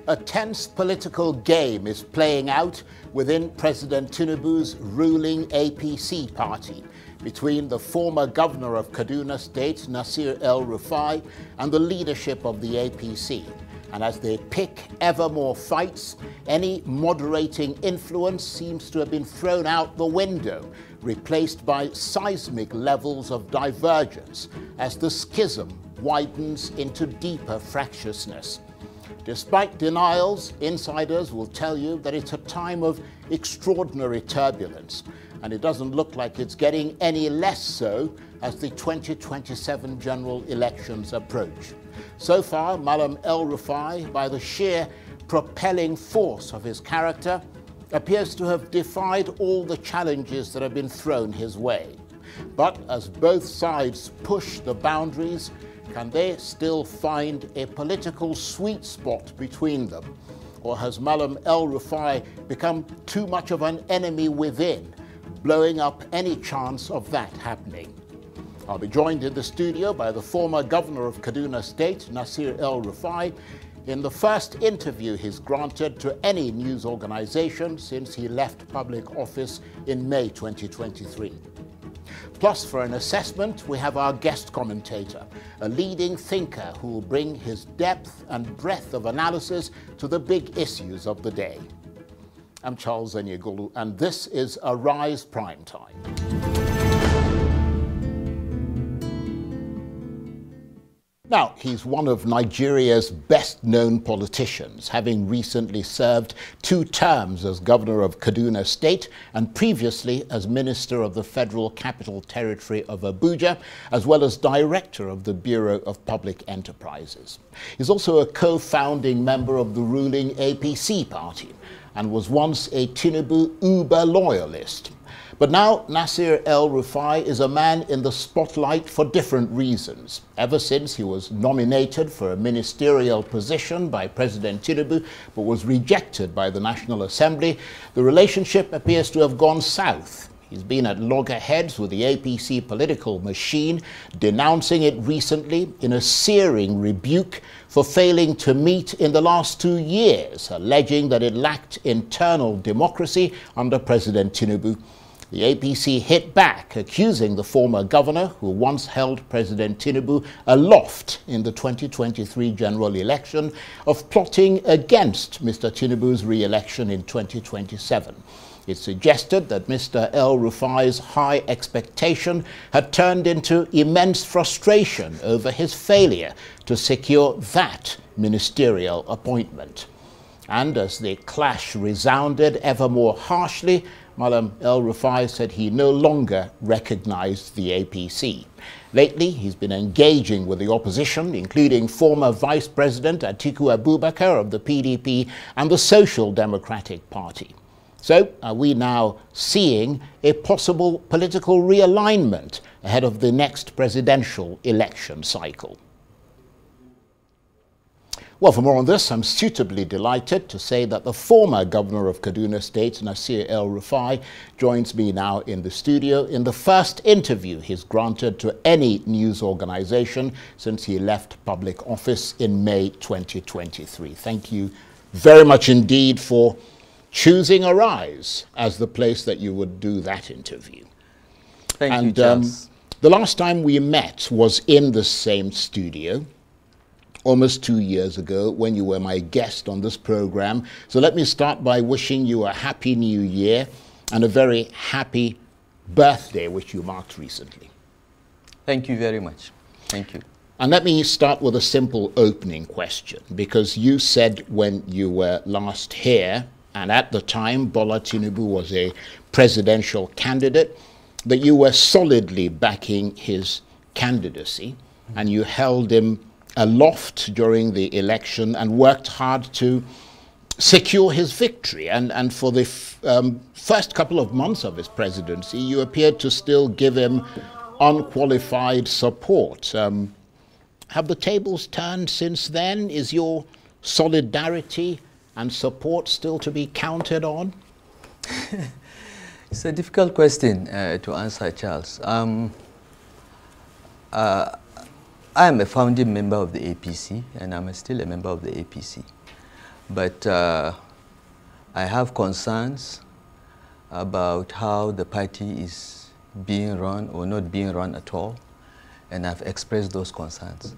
A tense political game is playing out within President Tinubu's ruling APC party between the former governor of Kaduna State, Nasir El-Rufai, and the leadership of the APC. And as they pick ever more fights, any moderating influence seems to have been thrown out the window, replaced by seismic levels of divergence as the schism widens into deeper fractiousness. Despite denials, insiders will tell you that it's a time of extraordinary turbulence, and it doesn't look like it's getting any less so as the 2027 general elections approach. So far, Malam El-Rufai, by the sheer propelling force of his character, appears to have defied all the challenges that have been thrown his way. But as both sides push the boundaries, can they still find a political sweet spot between them? Or has Malam El-Rufai become too much of an enemy within, blowing up any chance of that happening? I'll be joined in the studio by the former governor of Kaduna State, Nasir El-Rufai, in the first interview he's granted to any news organization since he left public office in May 2023. Plus, for an assessment, we have our guest commentator, a leading thinker who will bring his depth and breadth of analysis to the big issues of the day. I'm Charles Enyegolu, and this is Arise Prime Time. Now, he's one of Nigeria's best-known politicians, having recently served 2 terms as governor of Kaduna State and previously as minister of the Federal Capital Territory of Abuja, as well as director of the Bureau of Public Enterprises. He's also a co-founding member of the ruling APC party and was once a Tinubu uber loyalist. But now Nasir El-Rufai is a man in the spotlight for different reasons. Ever since he was nominated for a ministerial position by President Tinubu, but was rejected by the National Assembly, the relationship appears to have gone south. He's been at loggerheads with the APC political machine, denouncing it recently in a searing rebuke for failing to meet in the last 2 years, alleging that it lacked internal democracy under President Tinubu. The APC hit back, accusing the former governor, who once held President Tinubu aloft in the 2023 general election, of plotting against Mr. Tinubu's re-election in 2027. It suggested that Mr. El-Rufai's high expectation had turned into immense frustration over his failure to secure that ministerial appointment. And as the clash resounded ever more harshly, Malam El-Rufai said he no longer recognized the APC. Lately, he's been engaging with the opposition, including former Vice President Atiku Abubakar of the PDP and the Social Democratic Party. So, are we now seeing a possible political realignment ahead of the next presidential election cycle? Well, for more on this, I'm suitably delighted to say that the former governor of Kaduna State, Nasir El-Rufai, joins me now in the studio in the first interview he's granted to any news organization since he left public office in May 2023. Thank you very much indeed for choosing Arise as the place that you would do that interview. Thank you, Charles. The last time we met was in the same studio, almost 2 years ago, when you were my guest on this program. So let me start by wishing you a happy new year and a very happy birthday, which you marked recently. Thank you very much. Thank you. And let me start with a simple opening question, because you said when you were last here, and at the time Bola Tinubu was a presidential candidate, that you were solidly backing his candidacy, and you held him aloft during the election and worked hard to secure his victory. And for the first couple of months of his presidency, you appeared to still give him unqualified support. Have the tables turned since then? Is your solidarity and support still to be counted on? It's a difficult question to answer, Charles. I am a founding member of the APC, and I'm still a member of the APC. but I have concerns about how the party is being run or not being run at all, and I've expressed those concerns.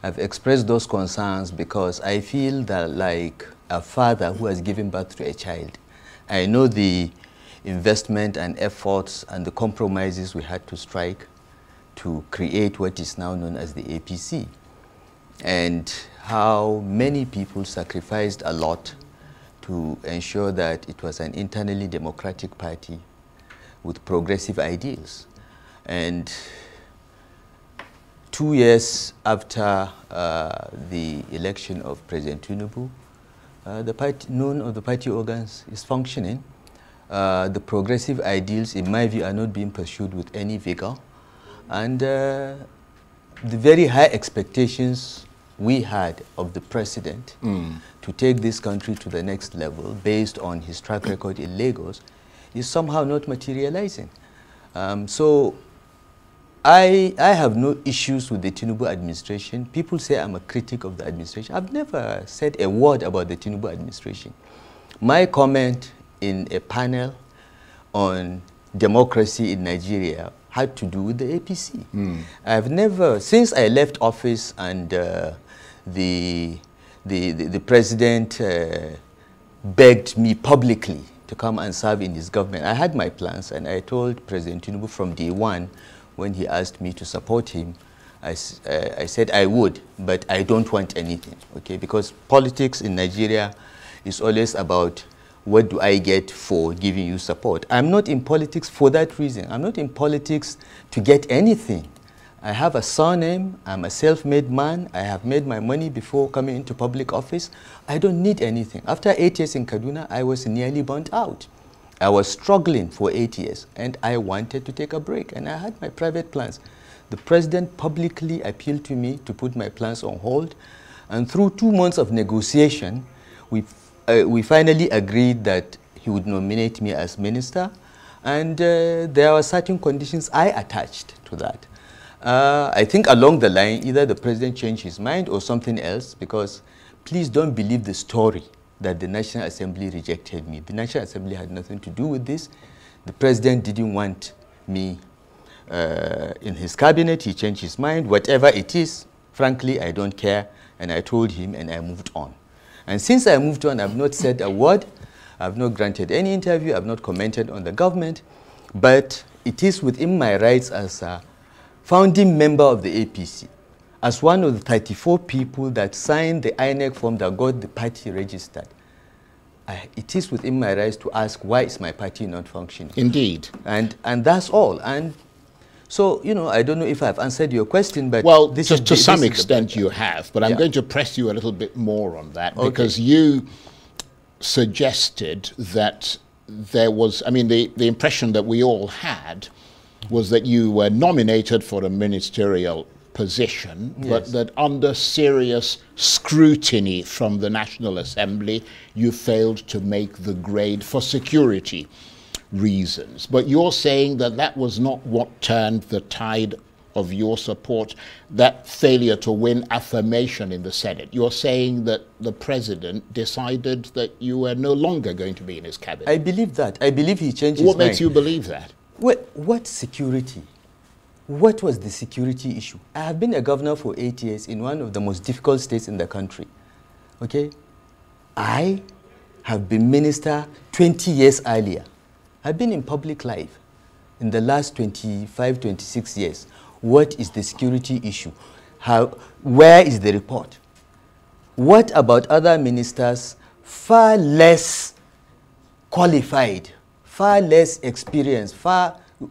I've expressed those concerns because I feel that, like a father who has given birth to a child, I know the investment and efforts and the compromises we had to strike to create what is now known as the APC, and how many people sacrificed a lot to ensure that it was an internally democratic party with progressive ideals. And 2 years after the election of President Tinubu, the party, none of the party organs is functioning. The progressive ideals, in my view, are not being pursued with any vigor. And the very high expectations we had of the president to take this country to the next level based on his track record in Lagos is somehow not materializing. So I have no issues with the Tinubu administration. People say I'm a critic of the administration. I've never said a word about the Tinubu administration. My comment in a panel on democracy in Nigeria had to do with the APC. I've never, since I left office and the president begged me publicly to come and serve in his government, I had my plans, and I told President Tinubu from day one, when he asked me to support him, I said I would, but I don't want anything, okay? Because politics in Nigeria is always about what do I get for giving you support. I'm not in politics for that reason. I'm not in politics to get anything. I have a surname, I'm a self-made man, I have made my money before coming into public office. I don't need anything. After 8 years in Kaduna, I was nearly burnt out. I was struggling for 8 years, and I wanted to take a break, and I had my private plans. The president publicly appealed to me to put my plans on hold, and through 2 months of negotiation, we finally agreed that he would nominate me as minister, and there were certain conditions I attached to that. I think along the line, either the president changed his mind or something else, because please don't believe the story that the National Assembly rejected me. The National Assembly had nothing to do with this. The president didn't want me in his cabinet. He changed his mind. Whatever it is, frankly, I don't care. And I told him, and I moved on. And since I moved on, I've not said a word. I've not granted any interview. I've not commented on the government. But it is within my rights as a founding member of the APC, as one of the 34 people that signed the INEC form that got the party registered. It is within my rights to ask, why is my party not functioning? Indeed. And that's all. And so, you know, I don't know if I've answered your question, but... Well, to some extent you have, but I'm going to press you a little bit more on that, because you suggested that there was, I mean, the impression that we all had was that you were nominated for a ministerial position, but that under serious scrutiny from the National Assembly, you failed to make the grade for security reasons. But you're saying that that was not what turned the tide of your support, that failure to win affirmation in the Senate. You're saying that the president decided that you were no longer going to be in his cabinet. I believe that. I believe he changed his mind. What makes you believe that? What security? What was the security issue? I have been a governor for 8 years in one of the most difficult states in the country. Okay? I have been minister 20 years earlier. I've been in public life in the last 25, 26 years. What is the security issue? Where is the report? What about other ministers far less qualified, far less experienced,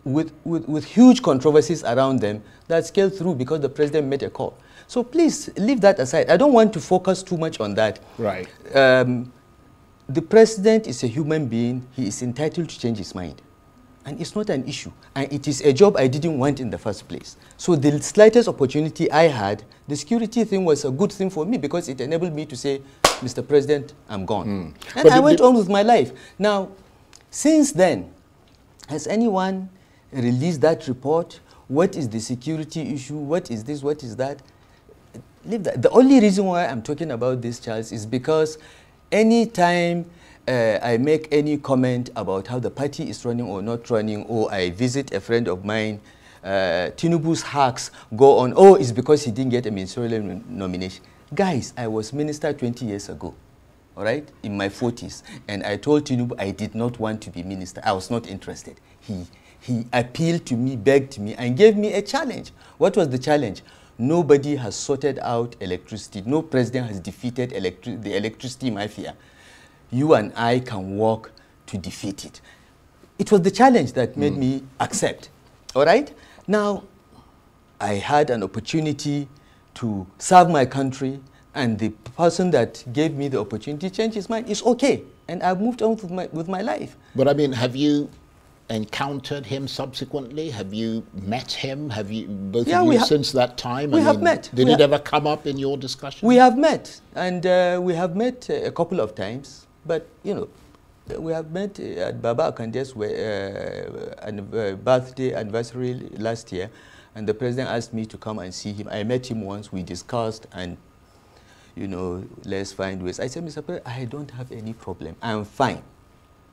with huge controversies around them that scaled through because the president made a call? So please leave that aside. I don't want to focus too much on that. Right. The president is a human being. He is entitled to change his mind. And it's not an issue. And it is a job I didn't want in the first place. So the slightest opportunity I had, the security thing was a good thing for me because it enabled me to say, Mr. President, I'm gone. And I went on with my life. Now, since then, has anyone released that report? What is the security issue? What is this? What is that? Leave that. The only reason why I'm talking about this, Charles, is because anytime I make any comment about how the party is running or not running, or I visit a friend of mine, Tinubu's hacks go on, oh, it's because he didn't get a ministerial nomination. Guys, I was minister 20 years ago, all right, in my 40s, and I told Tinubu I did not want to be minister. I was not interested. He appealed to me, begged me, and gave me a challenge. What was the challenge? Nobody has sorted out electricity. No president has defeated the electricity mafia. You and I can work to defeat it. It was the challenge that made me accept. All right? Now, I had an opportunity to serve my country, and the person that gave me the opportunity changed his mind. It's okay. And I've moved on with my life. But I mean, have you encountered him subsequently? Have you met him? Have you, both of you, since that time? We have met. Did it ever come up in your discussion? We have met. And we have met a couple of times. But, you know, we have met at Baba Akande's birthday anniversary last year, and the president asked me to come and see him. I met him once, we discussed, and, you know, let's find ways. I said, Mr. President, I don't have any problem. I'm fine.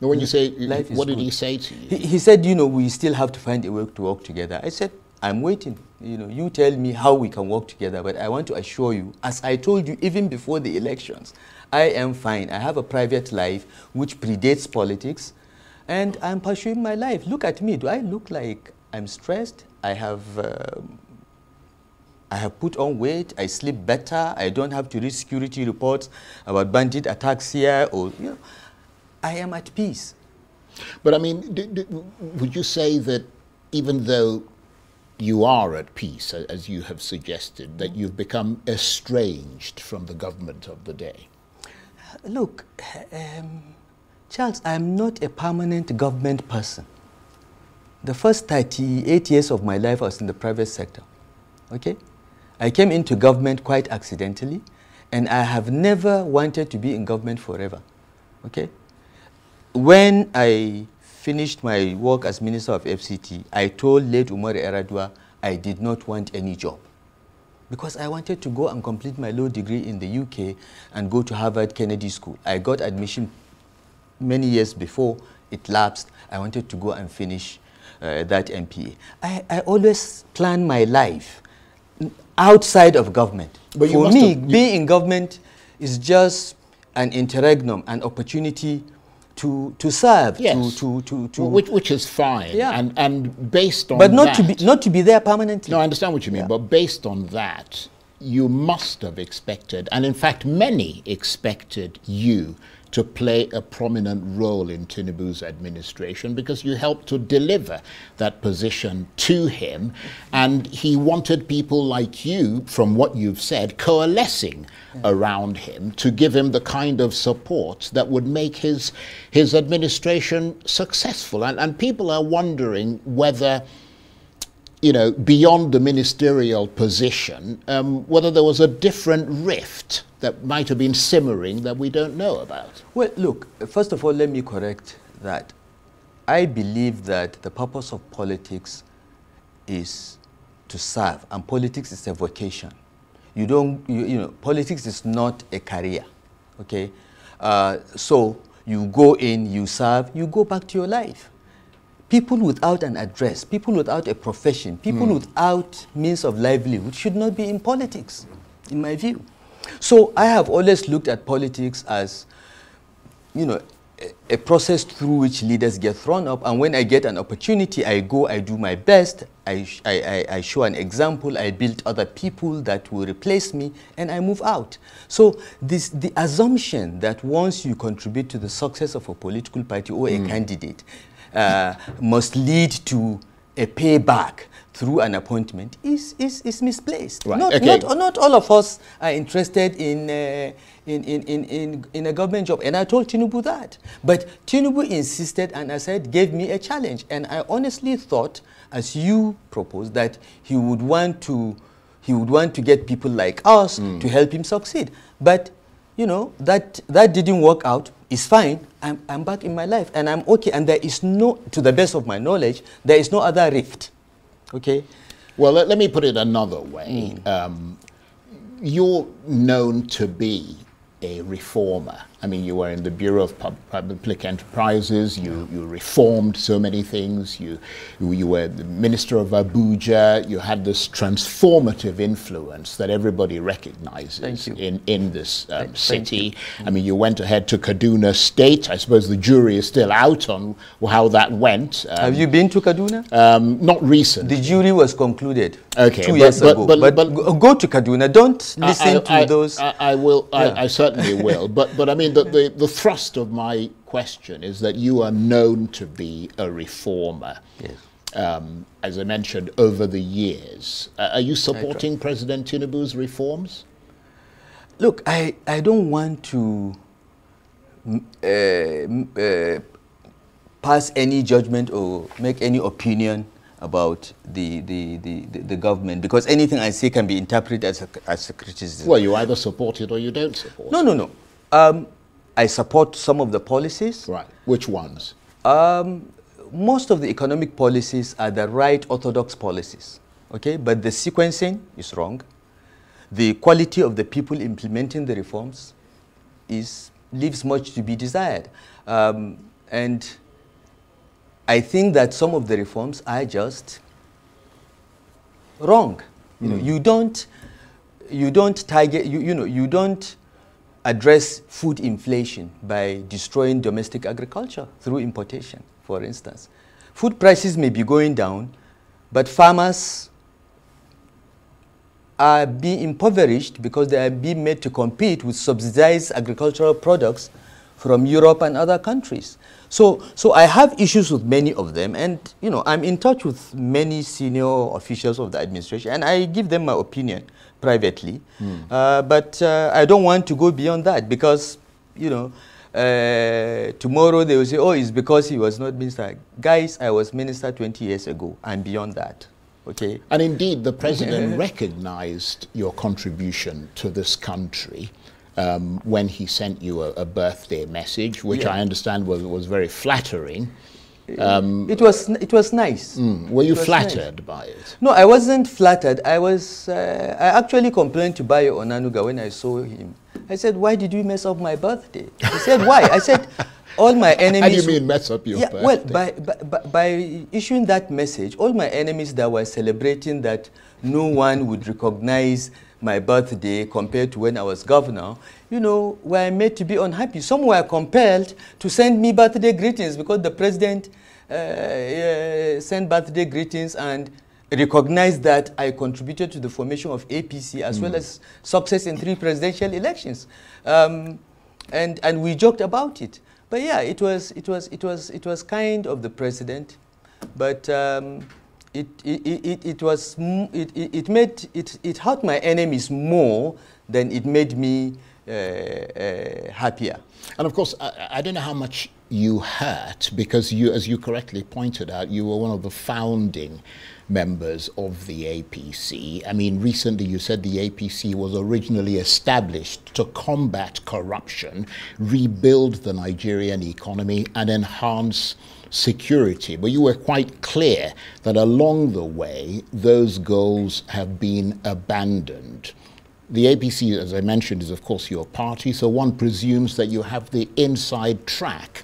Now, when you say, Life what did good. he say to you? He said, you know, we still have to find a way to work together. I said, I'm waiting. You know, you tell me how we can work together, but I want to assure you, as I told you even before the elections, I am fine. I have a private life which predates politics, and I'm pursuing my life. Look at me. Do I look like I'm stressed? I have put on weight. I sleep better. I don't have to read security reports about bandit attacks here, or, you know, I am at peace. But I mean, would you say that even though you are at peace, as you have suggested, that you've become estranged from the government of the day? Look, Charles, I'm not a permanent government person. The first 38 years of my life I was in the private sector, okay? I came into government quite accidentally, and I have never wanted to be in government forever, okay? When I finished my work as Minister of FCT, I told late Umar Eradua I did not want any job, because I wanted to go and complete my law degree in the UK and go to Harvard Kennedy School. I got admission many years before it lapsed. I wanted to go and finish that MPA. I always plan my life outside of government. But for me, being in government is just an interregnum, an opportunity to serve, yes. Which is fine, yeah. And based on but that, not to be there permanently. No, I understand what you mean, yeah. But based on that, you must have expected, and in fact many expected you to play a prominent role in Tinubu's administration, because you helped to deliver that position to him, and he wanted people like you, from what you've said, coalescing around him to give him the kind of support that would make his administration successful. And people are wondering whether, you know, beyond the ministerial position, whether there was a different rift that might have been simmering that we don't know about. Well, look, first of all, let me correct that. I believe that the purpose of politics is to serve, and politics is a vocation. You know, politics is not a career, okay? So you go in, you serve, you go back to your life. People without an address, people without a profession, people without means of livelihood should not be in politics, in my view. So I have always looked at politics as, you know, a process through which leaders get thrown up, and when I get an opportunity, I go, I do my best, I show an example, I build other people that will replace me, and I move out. So the assumption that once you contribute to the success of a political party or a candidate, must lead to a payback through an appointment is misplaced. Right. Not all of us are interested in a government job, and I told Tinubu that. But Tinubu insisted, and I said, gave me a challenge, and I honestly thought, as you proposed, that he would want to get people like us to help him succeed. But you know, that didn't work out. It's fine. I'm back in my life, and I'm okay. And there is no, to the best of my knowledge, there is no other rift. Okay? Well, let me put it another way. You're known to be a reformer? I mean, you were in the Bureau of Public Enterprises, you reformed so many things, you were the Minister of Abuja, you had this transformative influence that everybody recognizes in this city. I mean, you went ahead to Kaduna State. I suppose the jury is still out on how that went. Have you been to Kaduna? Not recently. The jury was concluded 2 years ago. But go to Kaduna. Don't listen to those. I will. Yeah. I certainly will. But I mean, the thrust of my question is that you are known to be a reformer. Yes. As I mentioned, over the years. Are you supporting President Tinubu's reforms? Look, I don't want to pass any judgment or make any opinion about the government, because anything I say can be interpreted as a criticism. Well, you either support it or you don't support it. No. I support some of the policies. Right. Which ones? Most of the economic policies are the right orthodox policies, okay? But the sequencing is wrong. The quality of the people implementing the reforms leaves much to be desired. And I think that some of the reforms are just wrong. You know, you don't target, you don't address food inflation by destroying domestic agriculture through importation, for instance. Food prices may be going down, but farmers are being impoverished because they are being made to compete with subsidized agricultural products from Europe and other countries. So I have issues with many of them, and I'm in touch with many senior officials of the administration, and I give them my opinion privately. But I don't want to go beyond that, because tomorrow they will say, oh, it's because he was not minister. Guys, I was minister 20 years ago. I'm beyond that. Okay. And indeed, the president recognized your contribution to this country when he sent you a birthday message, which I understand was very flattering. It was nice. Were you flattered by it? No, I wasn't flattered. I actually complained to Bayo Onanuga when I saw him. I said, why did you mess up my birthday? He said, why? I said, all my enemies... How do you mean mess up your birthday? Well, by issuing that message, all my enemies that were celebrating that no one would recognize my birthday compared to when I was governor, were made to be unhappy. Some were compelled to send me birthday greetings because the president sent birthday greetings and recognized that I contributed to the formation of APC as well as success in 3 presidential elections, and we joked about it. But yeah, it was kind of the president, but it hurt my enemies more than it made me happier. And of course, I don't know how much you hurt, because you, as you correctly pointed out, you were one of the founding members of the APC. I mean, recently you said the APC was originally established to combat corruption, rebuild the Nigerian economy, and enhance security. But you were quite clear that along the way, those goals have been abandoned. The APC, as I mentioned, is of course your party, so one presumes that you have the inside track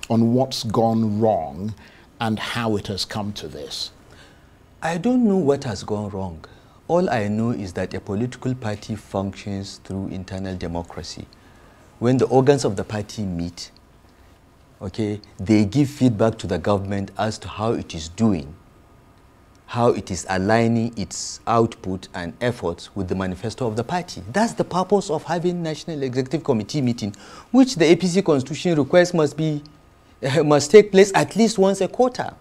on what's gone wrong and how it has come to this. I don't know what has gone wrong. All I know is that a political party functions through internal democracy. When the organs of the party meet, okay, they give feedback to the government as to how it is doing, how it is aligning its output and efforts with the manifesto of the party. That's the purpose of having National Executive Committee meeting, which the APC Constitution requires must take place at least once a quarter.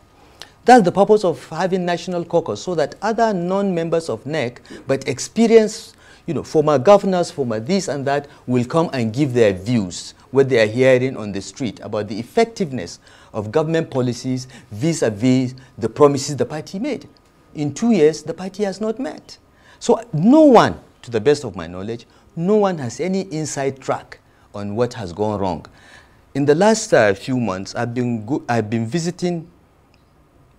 That's the purpose of having National Caucus, so that other non-members of NEC, but experienced, former governors, former this and that, will come and give their views, what they are hearing on the street about the effectiveness of government policies vis-a-vis the promises the party made. In 2 years, the party has not met. So no one, to the best of my knowledge, no one has any inside track on what has gone wrong. In the last few months, I've been visiting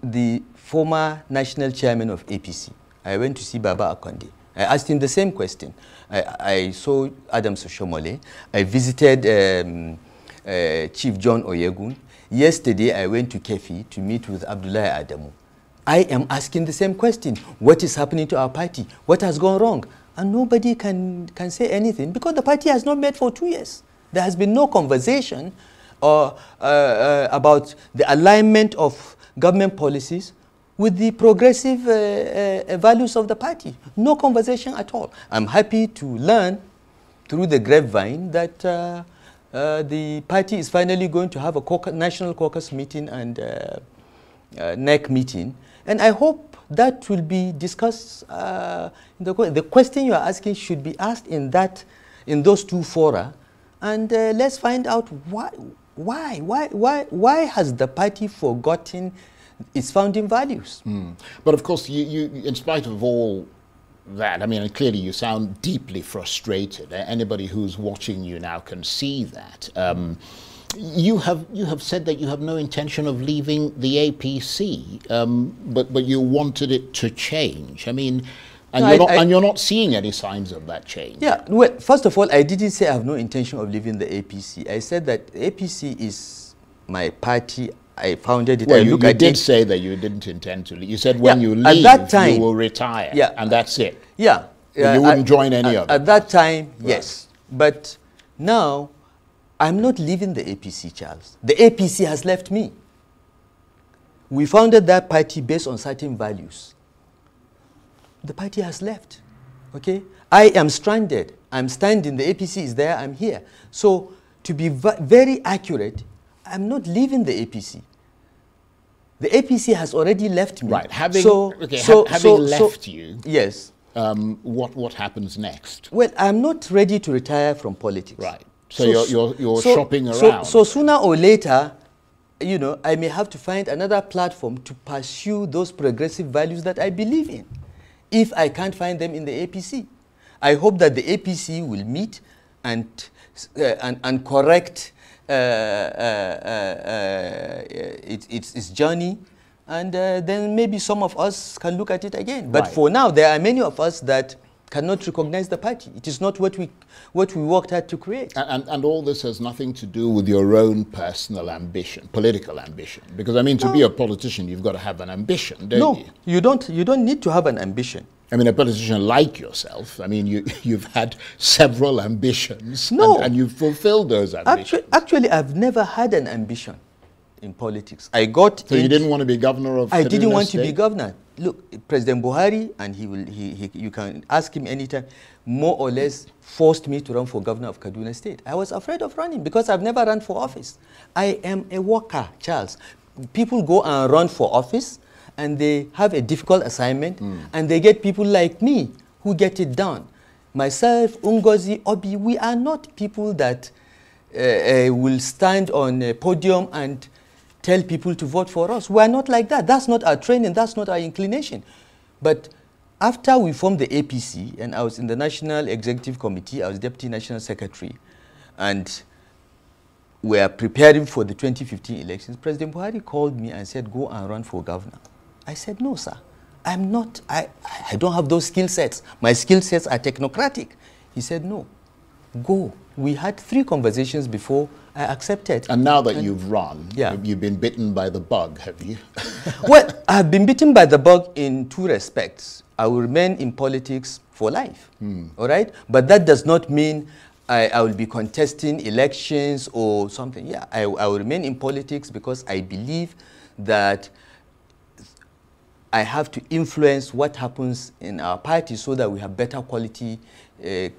the former national chairman of APC. I went to see Baba Akonde. I asked him the same question. I saw Adams Oshomole. I visited Chief John Oyegun. Yesterday, I went to Kefi to meet with Abdullahi Adamu. I am asking the same question. What is happening to our party? What has gone wrong? And nobody can say anything because the party has not met for 2 years. There has been no conversation about the alignment of government policies with the progressive values of the party. No conversation at all. I'm happy to learn through the grapevine that the party is finally going to have a national caucus meeting and NEC meeting. And I hope that will be discussed. The question you are asking should be asked in those two fora. And let's find out why has the party forgotten its founding values? But of course, you, in spite of all that, I mean, clearly you sound deeply frustrated. Anybody who's watching you now can see that. You have said that you have no intention of leaving the APC, but you wanted it to change. I mean, and you're not seeing any signs of that change. Yeah, well, first of all, I didn't say I have no intention of leaving the APC. I said that APC is my party. I founded it. Well, you did say that you didn't intend to leave. You said when you leave, at that time, you will retire, and that's it. Yeah. You wouldn't join any of it. At that time, yes. But now, I'm not leaving the APC, Charles. The APC has left me. We founded that party based on certain values. The party has left, okay? I am stranded. I'm standing. The APC is there. I'm here. So, to be very accurate, I'm not leaving the APC. The APC has already left me. Right. Having left you, yes. What happens next? Well, I'm not ready to retire from politics. Right. So you're shopping around. So sooner or later, you know, I may have to find another platform to pursue those progressive values that I believe in. If I can't find them in the APC, I hope that the APC will meet and correct its journey, and then maybe some of us can look at it again. But for now, there are many of us that cannot recognize the party. It is not what we worked hard to create. And all this has nothing to do with your own personal ambition, political ambition. Because I mean, to be a politician, you've got to have an ambition, don't you? No, you don't. You don't need to have an ambition. I mean, a politician like yourself, I mean, you've had several ambitions, and you've fulfilled those ambitions. Actually, I've never had an ambition in politics. So you didn't want to be governor of Kaduna State? I didn't want to be governor. Look, President Buhari, and you can ask him anytime, more or less forced me to run for governor of Kaduna State. I was afraid of running because I've never run for office. I am a worker, Charles. People go and run for office, and they have a difficult assignment, and they get people like me who get it done. Myself, Ngozi, Obi, we are not people that will stand on a podium and tell people to vote for us. We are not like that. That's not our training. That's not our inclination. But after we formed the APC, and I was in the National Executive Committee, I was Deputy National Secretary, and we are preparing for the 2015 elections, President Buhari called me and said, go and run for governor. I said, no, sir. I'm not, I don't have those skill sets. My skill sets are technocratic. He said, no, go. We had 3 conversations before I accepted. And now that you've run, you've been bitten by the bug, have you? Well, I've been bitten by the bug in 2 respects. I will remain in politics for life, all right? But that does not mean I will be contesting elections or something. Yeah, I will remain in politics because I believe that I have to influence what happens in our party so that we have better quality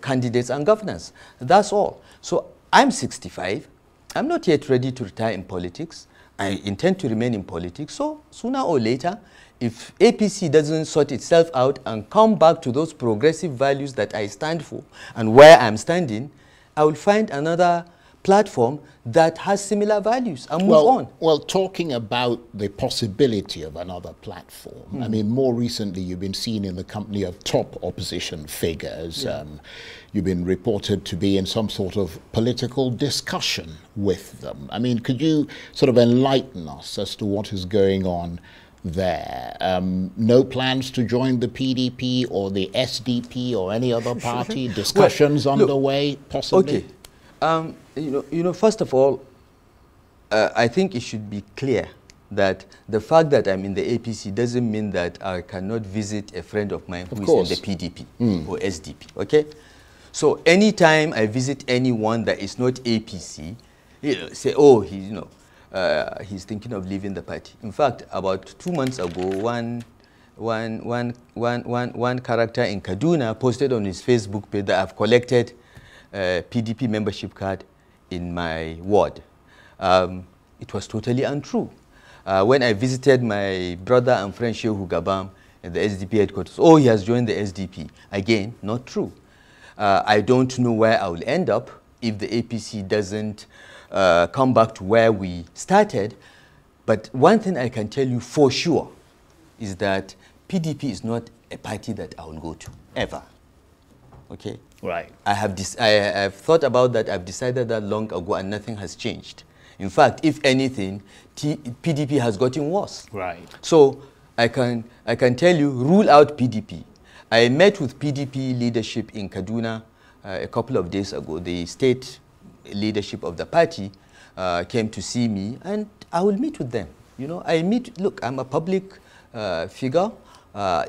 candidates and governance. That's all. So I'm 65. I'm not yet ready to retire in politics. I intend to remain in politics. So sooner or later, if APC doesn't sort itself out and come back to those progressive values that I stand for and where I'm standing, I will find another platform that has similar values and move on. Well, talking about the possibility of another platform, I mean, more recently you've been seen in the company of top opposition figures. You've been reported to be in some sort of political discussion with them. I mean, could you sort of enlighten us as to what is going on there. No plans to join the PDP or the SDP or any other party? Discussions well, underway, possibly? Okay. First of all, I think it should be clear that the fact that I'm in the APC doesn't mean that I cannot visit a friend of mine who is in the PDP or SDP, okay? So anytime I visit anyone that is not APC, say, oh, he's thinking of leaving the party. In fact, about 2 months ago, one character in Kaduna posted on his Facebook page that I've collected PDP membership card in my ward. It was totally untrue. When I visited my brother and friend Shehu Gabam at the SDP headquarters, oh, he has joined the SDP. Again, not true. I don't know where I will end up if the APC doesn't come back to where we started. But one thing I can tell you for sure is that PDP is not a party that I will go to, ever. Okay? Right. I have thought about that. I've decided that long ago, and nothing has changed. In fact, if anything, PDP has gotten worse. Right. So I can tell you, rule out PDP. I met with PDP leadership in Kaduna a couple of days ago. The state leadership of the party came to see me, and I will meet with them. Look, I'm a public figure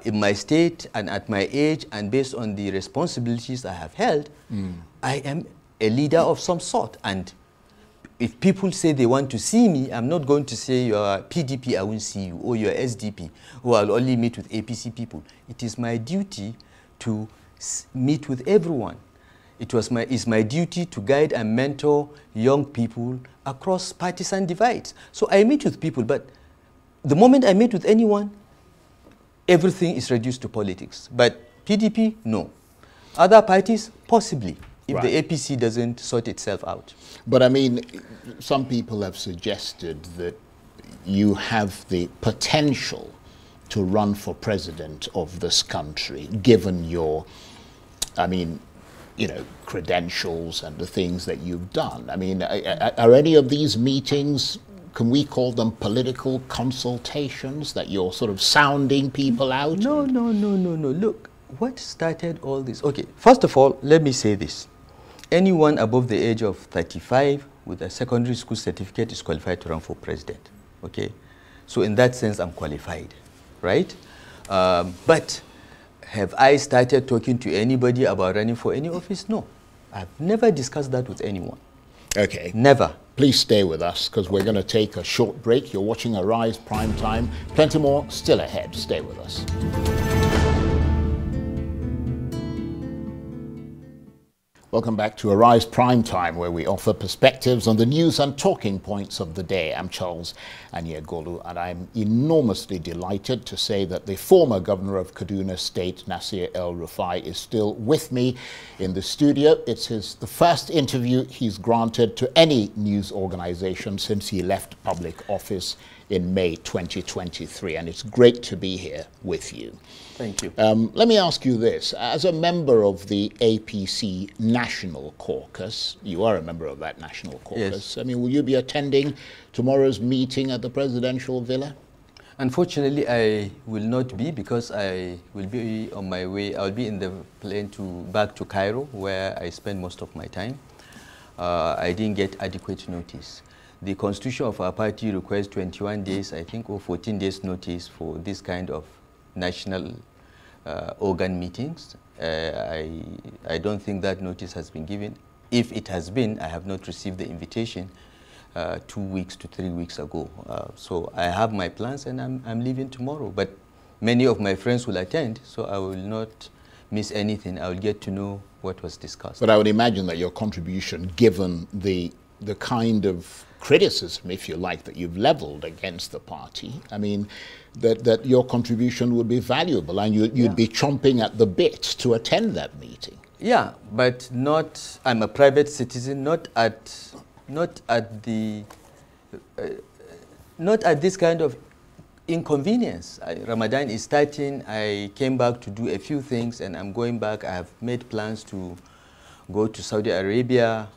in my state and at my age, and based on the responsibilities I have held, I am a leader of some sort. And if people say they want to see me, I'm not going to say you're PDP, I won't see you, or you're SDP, or I'll only meet with APC people. It is my duty to meet with everyone. It's my duty to guide and mentor young people across partisan divides. So I meet with people, but the moment I meet with anyone, everything is reduced to politics. But PDP, no. Other parties, possibly, if the APC doesn't sort itself out. But I mean, some people have suggested that you have the potential to run for president of this country, given your, credentials and the things that you've done. I mean, are any of these meetings, can we call them political consultations, that you're sort of sounding people out? No. Look, what started all this? Okay, first of all, let me say this. Anyone above the age of 35 with a secondary school certificate is qualified to run for president, okay? So in that sense, I'm qualified, right? But have I started talking to anybody about running for any office? No. I've never discussed that with anyone. Okay. Never. Please stay with us, because we're going to take a short break. You're watching Arise Prime Time. Plenty more still ahead. Stay with us. Welcome back to Arise Prime Time, where we offer perspectives on the news and talking points of the day. I'm Charles Anyegolu, and I'm enormously delighted to say that the former governor of Kaduna State, Nasir El-Rufai, is still with me in the studio. It's the first interview he's granted to any news organization since he left public office in May 2023, and it's great to be here with you. Thank you. Let me ask you this. As a member of the APC National Caucus, you are a member of that National Caucus. Yes. I mean, will you be attending tomorrow's meeting at the presidential villa? Unfortunately, I will not be, because I will be on my way. I'll be in the plane back to Cairo, where I spend most of my time. I didn't get adequate notice. The constitution of our party requires 21 days, I think, or 14 days notice for this kind of national organ meetings. I don't think that notice has been given. If it has been, I have not received the invitation 2 weeks to 3 weeks ago. So I have my plans, and I'm leaving tomorrow. But many of my friends will attend, so I will not miss anything. I will get to know what was discussed. But I would imagine that your contribution, given the kind of criticism, if you like, that you've leveled against the party, I mean, that your contribution would be valuable, and you'd be chomping at the bit to attend that meeting. Yeah, but not, I'm a private citizen, not at this kind of inconvenience. Ramadan is starting. I came back to do a few things, and I'm going back. I have made plans to go to Saudi Arabia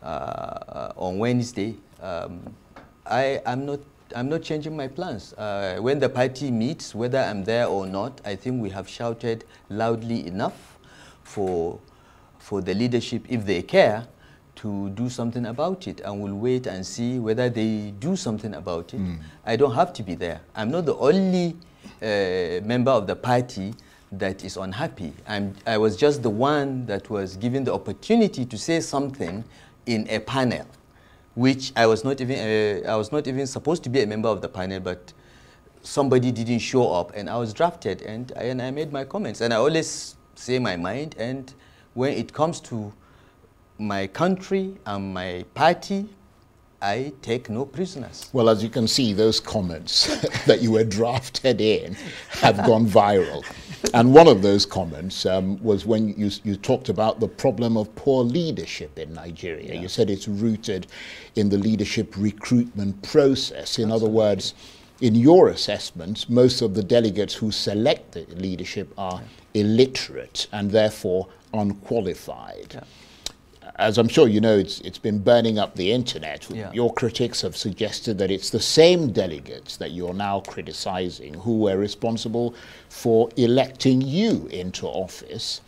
on Wednesday. I'm not not changing my plans. When the party meets, whether I'm there or not, I think we have shouted loudly enough for the leadership, if they care, to do something about it, and we'll wait and see whether they do something about it. I don't have to be there. I'm not the only member of the party that is unhappy. I was just the one that was given the opportunity to say something in a panel, which I was not even supposed to be a member of the panel, but somebody didn't show up, and I was drafted, and I made my comments. And I always say my mind, and when it comes to my country and my party, I take no prisoners. Well, as you can see, those comments that you were drafted in have gone viral. And one of those comments was when you talked about the problem of poor leadership in Nigeria. Yeah. You said it's rooted in the leadership recruitment process. In other words, in your assessment, most of the delegates who select the leadership are illiterate and therefore unqualified. Yeah. As I'm sure you know, it's been burning up the internet. Yeah. Your critics have suggested that it's the same delegates that you're now criticizing who were responsible for electing you into office,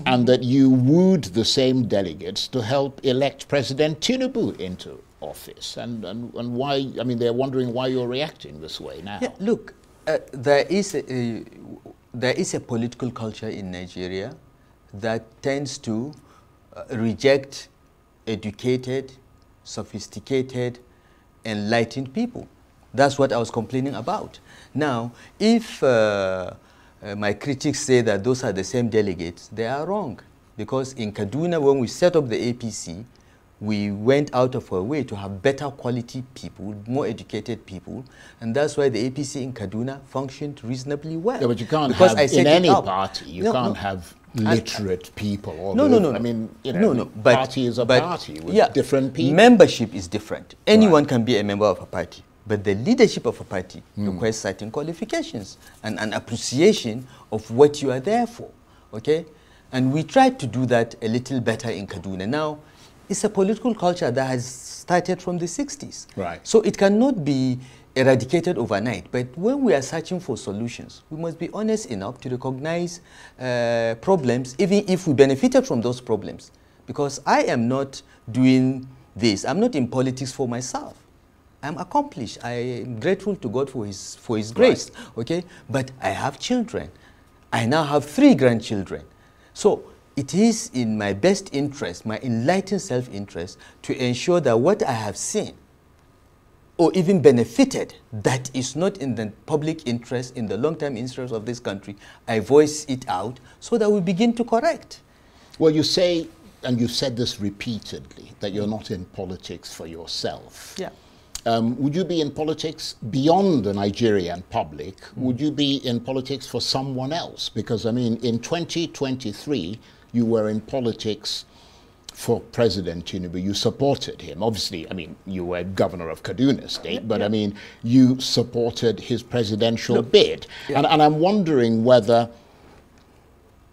and that you wooed the same delegates to help elect President Tinubu into office. And why, I mean, they're wondering why you're reacting this way now. Yeah, look, there is a political culture in Nigeria that tends to reject educated, sophisticated, enlightened people. That's what I was complaining about. Now, if my critics say that those are the same delegates, they are wrong. Because in Kaduna, when we set up the APC, we went out of our way to have better quality people, more educated people, and that's why the APC in Kaduna functioned reasonably well. Yeah, but you can't have, in any party, you can't have literate people. No. I mean, you know, but, party is a party with different people. Membership is different. Anyone can be a member of a party, but the leadership of a party requires certain qualifications and an appreciation of what you are there for, okay? And we tried to do that a little better in Kaduna. Now, it's a political culture that has started from the 60s. Right. So it cannot be eradicated overnight. But when we are searching for solutions, we must be honest enough to recognize problems, even if we benefited from those problems. Because I am not doing this. I'm not in politics for myself. I'm accomplished. I am grateful to God for His grace. Right. Okay? But I have children. I now have 3 grandchildren. So it is in my best interest, my enlightened self-interest, to ensure that what I have seen or even benefited that is not in the public interest, in the long-term interest of this country, I voice it out so that we begin to correct. Well, you say, and you've said this repeatedly, that you're not in politics for yourself. Yeah. Would you be in politics beyond the Nigerian public? Would you be in politics for someone else? Because, I mean, in 2023, you were in politics for President Tinubu. You supported him. Obviously, I mean, you were governor of Kaduna State, but I mean, you supported his presidential bid. And I'm wondering whether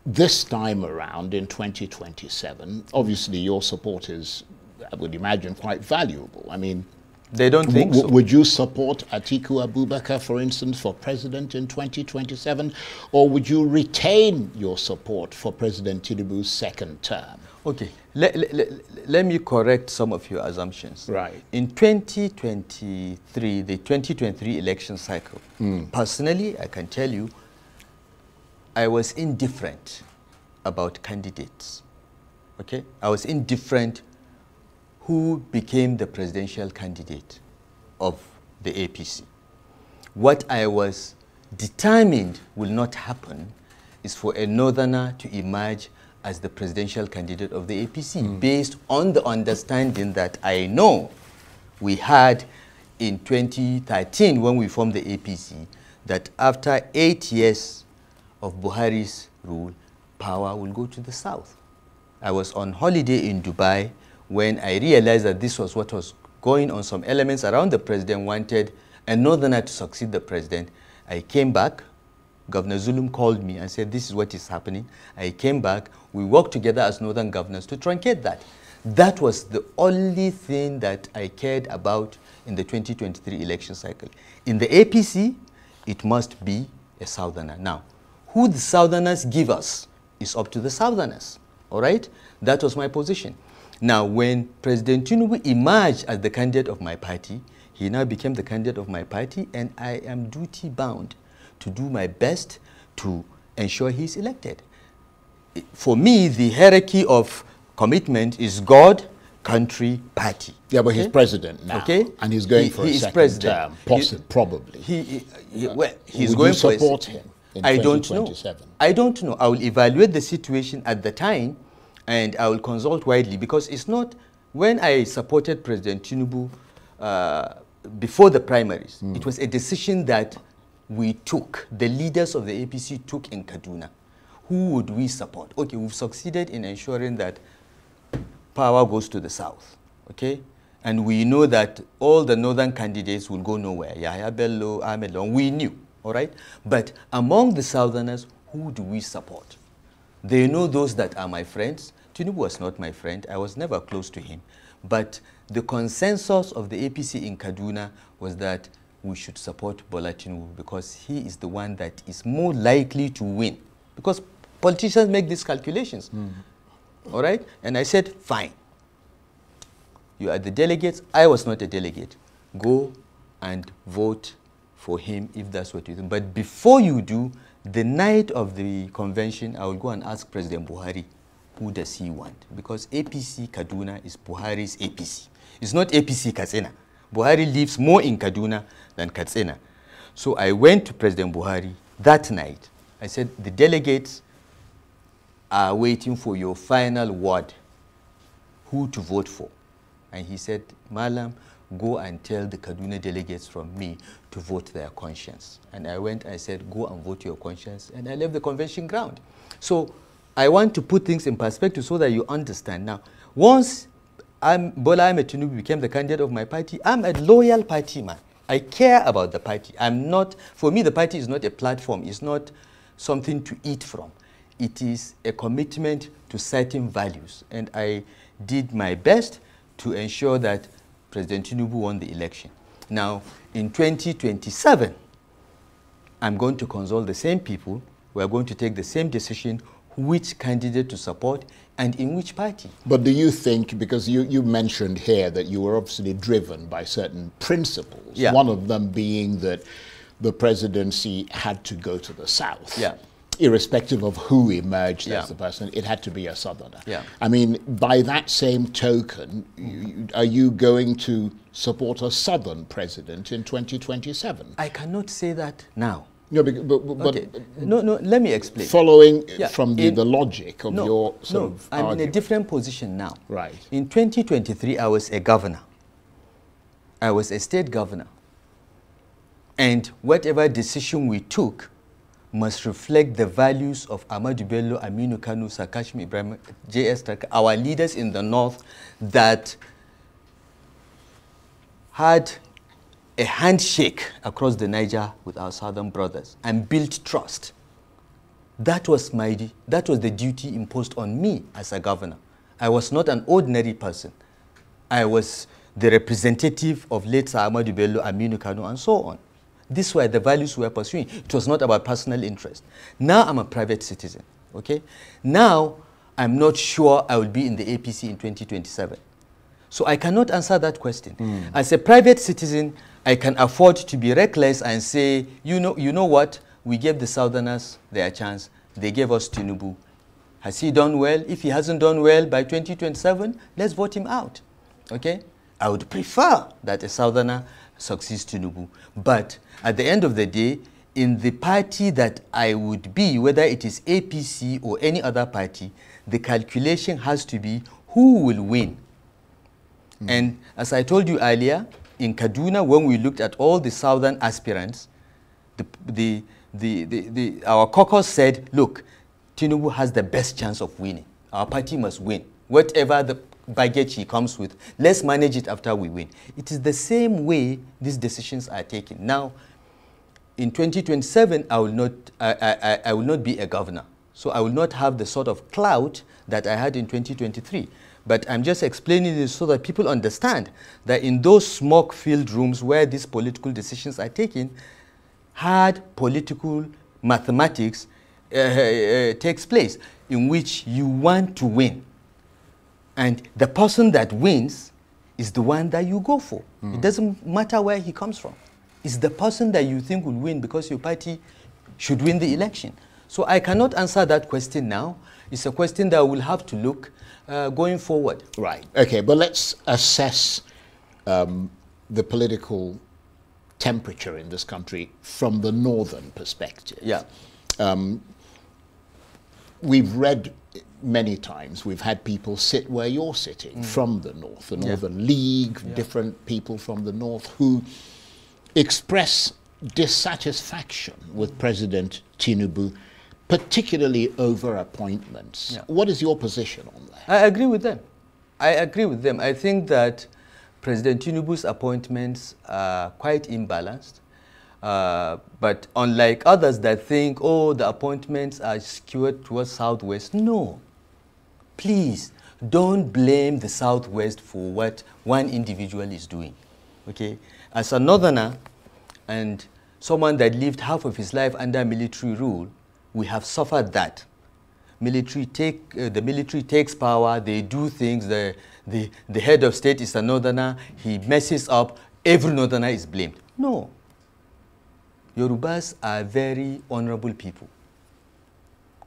this time around in 2027, obviously your support is, I would imagine, quite valuable. I mean, they don't think so. Would you support Atiku Abubakar, for instance, for president in 2027? Or would you retain your support for President Tinubu's second term? Okay, let me correct some of your assumptions. Right. In 2023, the 2023 election cycle, personally, I can tell you, I was indifferent about candidates. Okay? I was indifferent who became the presidential candidate of the APC. What I was determined will not happen is for a northerner to emerge as the presidential candidate of the APC, based on the understanding that I know we had in 2013 when we formed the APC, that after 8 years of Buhari's rule, power will go to the south. I was on holiday in Dubai when I realized that this was what was going on. Some elements around the president wanted a northerner to succeed the president. I came back. Governor Zulum called me and said, this is what is happening. I came back. We worked together as northern governors to truncate that. That was the only thing that I cared about in the 2023 election cycle. In the APC, it must be a Southerner. Now, who the Southerners give us is up to the Southerners, all right? That was my position. Now, when President Tinubu emerged as the candidate of my party, he now became the candidate of my party, and I am duty-bound to do my best to ensure he's elected. For me, the hierarchy of commitment is God, country, party. Yeah, but he's president now, and he's going for a second term, probably. Well, he's Would going you support for him in I 2027? don't know. I don't know. I will evaluate the situation at the time, and I will consult widely, because it's not, when I supported President Tinubu before the primaries, it was a decision that we took, the leaders of the APC took in Kaduna. Who would we support? Okay, we've succeeded in ensuring that power goes to the south, okay? And we know that all the northern candidates will go nowhere. Yahya Bello, Ahmed Long, we knew, all right? But among the southerners, who do we support? They know those that are my friends. Tinubu was not my friend. I was never close to him. But the consensus of the APC in Kaduna was that we should support Bola Tinubu because he is the one that is more likely to win. Because politicians make these calculations. All right? And I said, fine. You are the delegates. I was not a delegate. Go and vote for him if that's what you think. But before you do, the night of the convention, I will go and ask President Buhari, who does he want? Because APC Kaduna is Buhari's APC. It's not APC Katsina. Buhari lives more in Kaduna than Katsina. So I went to President Buhari that night. I said, the delegates are waiting for your final word, who to vote for. And he said, Malam, go and tell the Kaduna delegates from me to vote their conscience. And I went, I said, go and vote your conscience. And I left the convention ground. So I want to put things in perspective so that you understand. Now, once Bola Ahmed Tinubu became the candidate of my party, I'm a loyal party man. I care about the party. I'm not, for me, the party is not a platform. It's not something to eat from. It is a commitment to certain values. And I did my best to ensure that President Tinubu won the election. Now, in 2027, I'm going to consult the same people. We're going to take the same decision, which candidate to support and in which party. But do you think, because you mentioned here that you were obviously driven by certain principles, one of them being that the presidency had to go to the south. Irrespective of who emerged as the person, it had to be a southerner. I mean, by that same token, are you going to support a southern president in 2027? I cannot say that now. No, but okay. No, let me explain. Following from the logic of your sort of I'm in a different position now. Right. In 2023, I was a governor. I was a state governor. And whatever decision we took must reflect the values of Ahmadu Bello, Aminu Kano, Sakashmi Ibrahim, J.S. Taka, our leaders in the north that had a handshake across the Niger with our southern brothers and built trust. That was the duty imposed on me as a governor. I was not an ordinary person. I was the representative of late Ahmadu Bello, Aminu Kano, and so on. These were the values we were pursuing. It was not about personal interest. Now I'm a private citizen, okay? Now I'm not sure I will be in the APC in 2027. So I cannot answer that question. As a private citizen, I can afford to be reckless and say, you know what? We gave the Southerners their chance. They gave us Tinubu. Has he done well? If he hasn't done well by 2027, let's vote him out, okay? I would prefer that a Southerner succeeds Tinubu. But at the end of the day, in the party that I would be, whether it is APC or any other party, the calculation has to be who will win. And as I told you earlier, in Kaduna, when we looked at all the southern aspirants, our caucus said, look, Tinubu has the best chance of winning. Our party must win. Whatever the baggage he comes with, let's manage it after we win. It is the same way these decisions are taken. Now, in 2027, I will not be a governor. So I will not have the sort of clout that I had in 2023. But I'm just explaining this so that people understand that in those smoke-filled rooms where these political decisions are taken, hard political mathematics takes place, in which you want to win. And the person that wins is the one that you go for. It doesn't matter where he comes from. It's the person that you think will win because your party should win the election. So I cannot answer that question now. It's a question that we'll have to look going forward. Right. Okay, but let's assess the political temperature in this country from the northern perspective. Yeah. We've read many times, we've had people sit where you're sitting from the north, the Northern League, different people from the north who express dissatisfaction with President Tinubu, particularly over appointments. Yeah. What is your position on that? I agree with them. I agree with them. I think that President Tinubu's appointments are quite imbalanced. But unlike others that think, oh, the appointments are skewed towards Southwest, no. Please, don't blame the Southwest for what one individual is doing. Okay? As a Northerner and someone that lived half of his life under military rule, we have suffered that. The military takes power, they do things, the head of state is a Northerner, he messes up, every Northerner is blamed. No. Yorubas are very honorable people.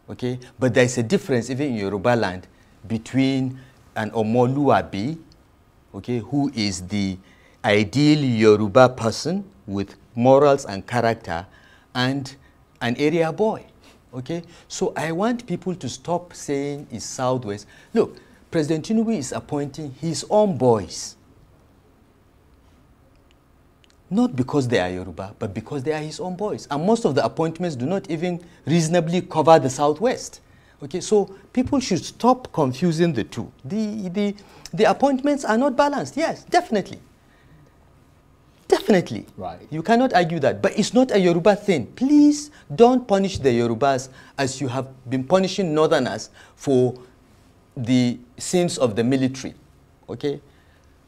Okay? But there's a difference even in Yoruba land between an Omoluabi, okay, who is the ideal Yoruba person with morals and character, and an area boy. Okay? So I want people to stop saying it's Southwest. Look, President Tinubu is appointing his own boys. Not because they are Yoruba, but because they are his own boys. And most of the appointments do not even reasonably cover the Southwest. Okay, so people should stop confusing the two. The appointments are not balanced. Yes, definitely. Definitely. Right. You cannot argue that. But it's not a Yoruba thing. Please don't punish the Yorubas as you have been punishing Northerners for the sins of the military. Okay?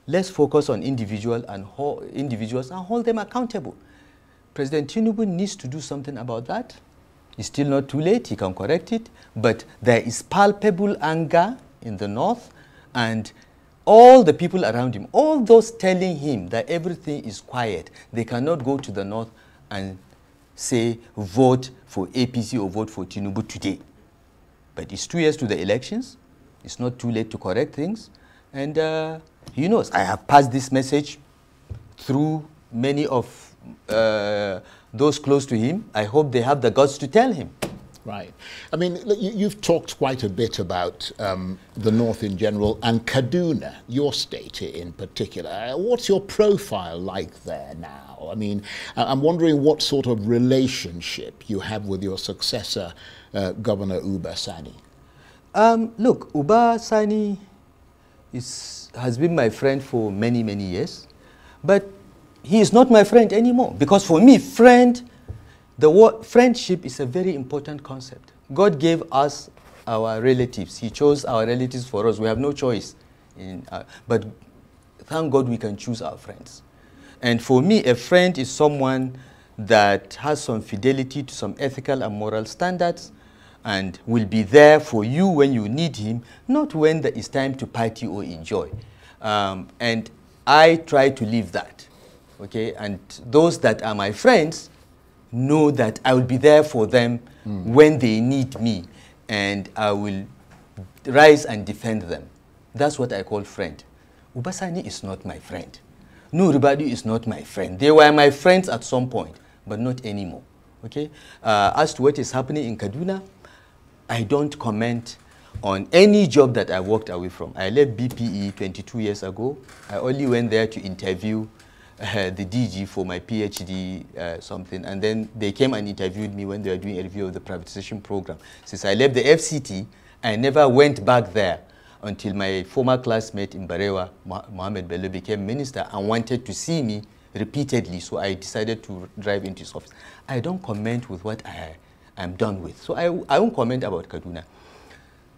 Let's focus on individuals and hold them accountable. President Tinubu needs to do something about that. It's still not too late. He can correct it. But there is palpable anger in the north, and all the people around him, all those telling him that everything is quiet, they cannot go to the north and say, vote for APC or vote for Tinubu today. But it's 2 years to the elections. It's not too late to correct things. And he knows. I have passed this message through many of those close to him. I hope they have the guts to tell him. Right. I mean, you've talked quite a bit about the North in general and Kaduna, your state in particular. What's your profile like there now? I mean, I'm wondering what sort of relationship you have with your successor, Governor Uba Sani. Look, Uba Sani has been my friend for many, many years. But he is not my friend anymore. Because for me, the word friendship is a very important concept. God gave us our relatives. He chose our relatives for us. We have no choice. But thank God we can choose our friends. And for me, a friend is someone that has some fidelity to some ethical and moral standards and will be there for you when you need him, not when there is time to party or enjoy. And I try to live that. Okay? And those that are my friends know that I will be there for them when they need me, and I will rise and defend them. That's what I call friend. Uba Sani is not my friend. Nuhu Ribado is not my friend. They were my friends at some point, but not anymore. Okay? As to what is happening in Kaduna, I don't comment on any job that I walked away from. I left BPE 22 years ago. I only went there to interview the DG for my PhD something, and then they came and interviewed me when they were doing a review of the privatization program. Since I left the FCT, I never went back there until my former classmate in Barewa, Mohammed Bello, became minister and wanted to see me repeatedly, so I decided to drive into his office. I don't comment with what I'm done with, so I won't comment about Kaduna.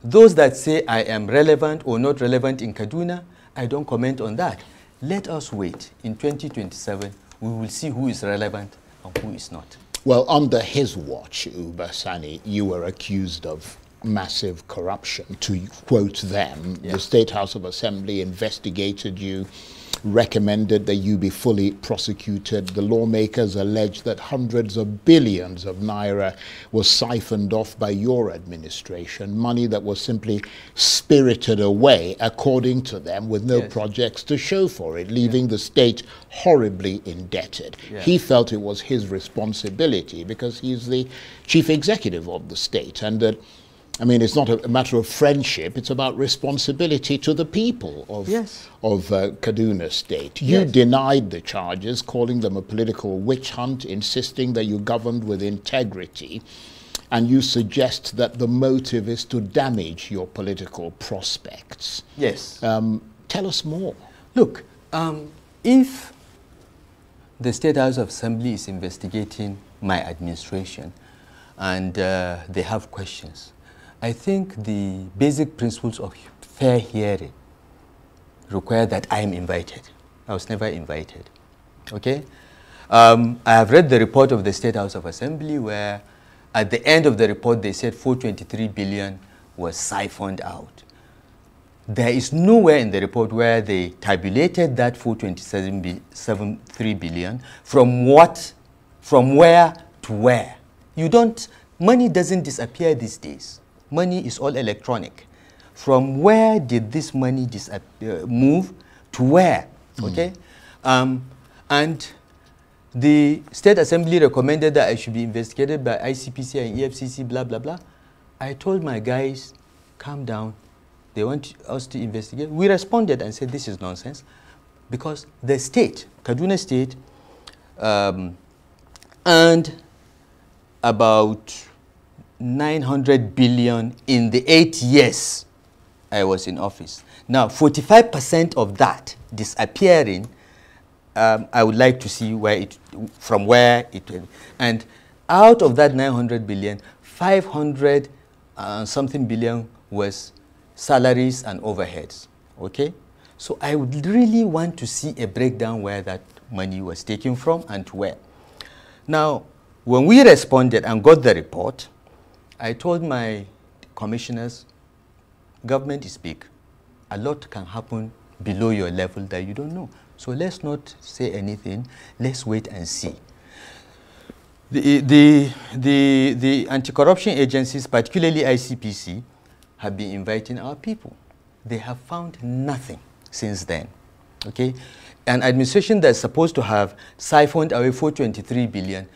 those that say I am relevant or not relevant in Kaduna, I don't comment on that. Let us wait. In 2027, we will see who is relevant and who is not. Well, under his watch, Uba Sani, you were accused of massive corruption. To quote them, the State House of Assembly investigated you, recommended that you be fully prosecuted. The lawmakers alleged that hundreds of billions of naira was siphoned off by your administration, money that was simply spirited away, according to them, with no projects to show for it, leaving the state horribly indebted. He felt it was his responsibility because he's the chief executive of the state, and that I mean, it's not a matter of friendship, it's about responsibility to the people of Kaduna State. You denied the charges, calling them a political witch hunt, insisting that you governed with integrity, and you suggest that the motive is to damage your political prospects. Yes. Tell us more. Look, if the State House of Assembly is investigating my administration and they have questions, I think the basic principles of fair hearing require that I am invited. I was never invited. Okay? I have read the report of the State House of Assembly where at the end of the report they said 423 billion was siphoned out. There is nowhere in the report where they tabulated that 427.73 billion from where to where. Money doesn't disappear these days. Money is all electronic. From where did this money move to where? Okay? And the State Assembly recommended that I should be investigated by ICPC and EFCC, blah, blah, blah. I told my guys, calm down. They want us to investigate. We responded and said, this is nonsense. Because the state, Kaduna State, earned about 900 billion in the 8 years I was in office. Now, 45% of that disappearing, I would like to see from where it went. And out of that 900 billion, 500 something billion was salaries and overheads. Okay? So I would really want to see a breakdown where that money was taken from and to where. Now, when we responded and got the report, I told my commissioners, government is big. A lot can happen below your level that you don't know. So let's not say anything. Let's wait and see. The anti-corruption agencies, particularly ICPC, have been inviting our people. They have found nothing since then. Okay? An administration that's supposed to have siphoned away 423 billion,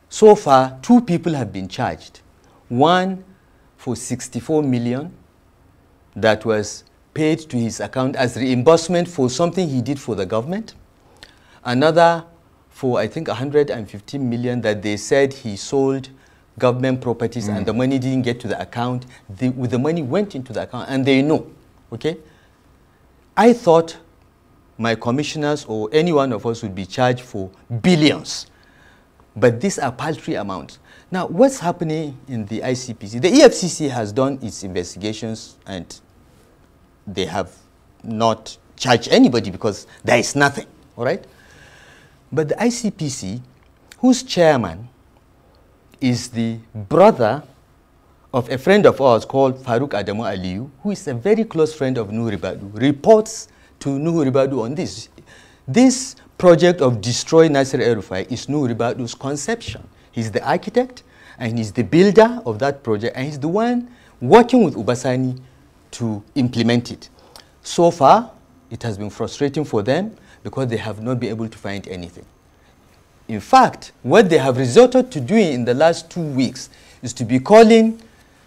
so far, 2 people have been charged. One for 64 million that was paid to his account as reimbursement for something he did for the government. Another for, I think, 115 million that they said he sold government properties and the money didn't get to the account. The money went into the account and they know. Okay? I thought my commissioners or any one of us would be charged for billions. But these are paltry amounts. Now, what's happening in the ICPC? The EFCC has done its investigations and they have not charged anybody because there is nothing, all right? But the ICPC, whose chairman is the brother of a friend of ours called Farouk Adamu Aliyu, who is a very close friend of Nuhu Ribado, reports to Nuhu Ribado on this. This project of destroy Nasir El-Rufai is Nuhu Ribado's conception. He's the architect and he's the builder of that project and he's the one working with Ubasani to implement it. So far, it has been frustrating for them because they have not been able to find anything. In fact, what they have resorted to doing in the last 2 weeks is to be calling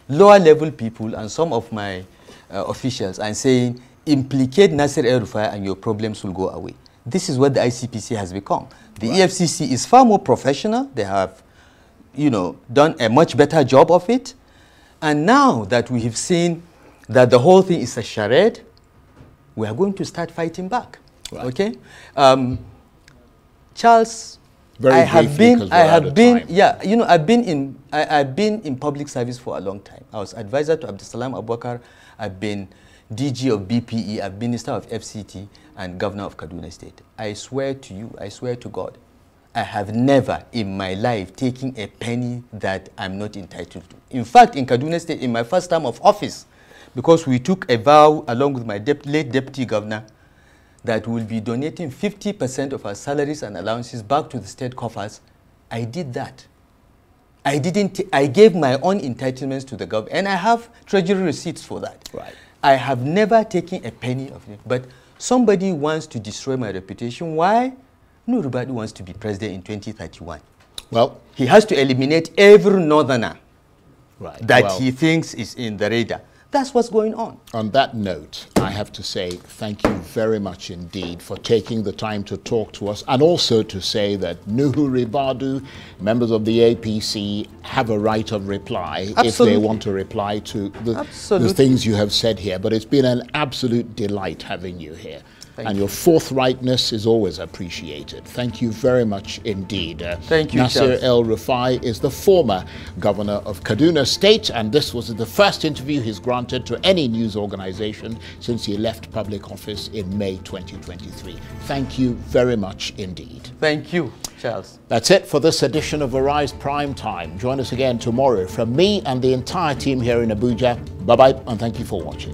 lower level people and some of my officials and saying, implicate Nasir El-Rufai and your problems will go away. This is what the ICPC has become. The EFCC is far more professional. They have, done a much better job of it. And now that we have seen that the whole thing is a charade, we are going to start fighting back. Right. Okay? Charles Very briefly, because we're out of time. Yeah, you know, I've been in public service for a long time. I was advisor to Abdusalam Abubakar. I've been DG of BPE. I've been Minister of FCT and Governor of Kaduna State. I swear to you, I swear to God, I have never in my life taken a penny that I'm not entitled to. In fact, in Kaduna State, in my first term of office, because we took a vow along with my late deputy governor that we'll be donating 50% of our salaries and allowances back to the state coffers, I did that. I gave my own entitlements to the government, and I have treasury receipts for that. Right. I have never taken a penny of it, but somebody wants to destroy my reputation. Why? Nuhu Ribado wants to be president in 2031. Well, he has to eliminate every northerner that he thinks is in the radar. That's what's going on. On that note, I have to say thank you very much indeed for taking the time to talk to us, and also to say that Nuhu Ribado, members of the APC, have a right of reply if they want to reply to the things you have said here. But it's been an absolute delight having you here. And your forthrightness is always appreciated. Thank you very much indeed. Thank you, Nasir El-Rufai is the former governor of Kaduna State, and this was the first interview he's granted to any news organization since he left public office in May 2023. Thank you very much indeed. Thank you, Charles. That's it for this edition of Arise Prime Time. Join us again tomorrow. From me and the entire team here in Abuja, bye-bye, and thank you for watching.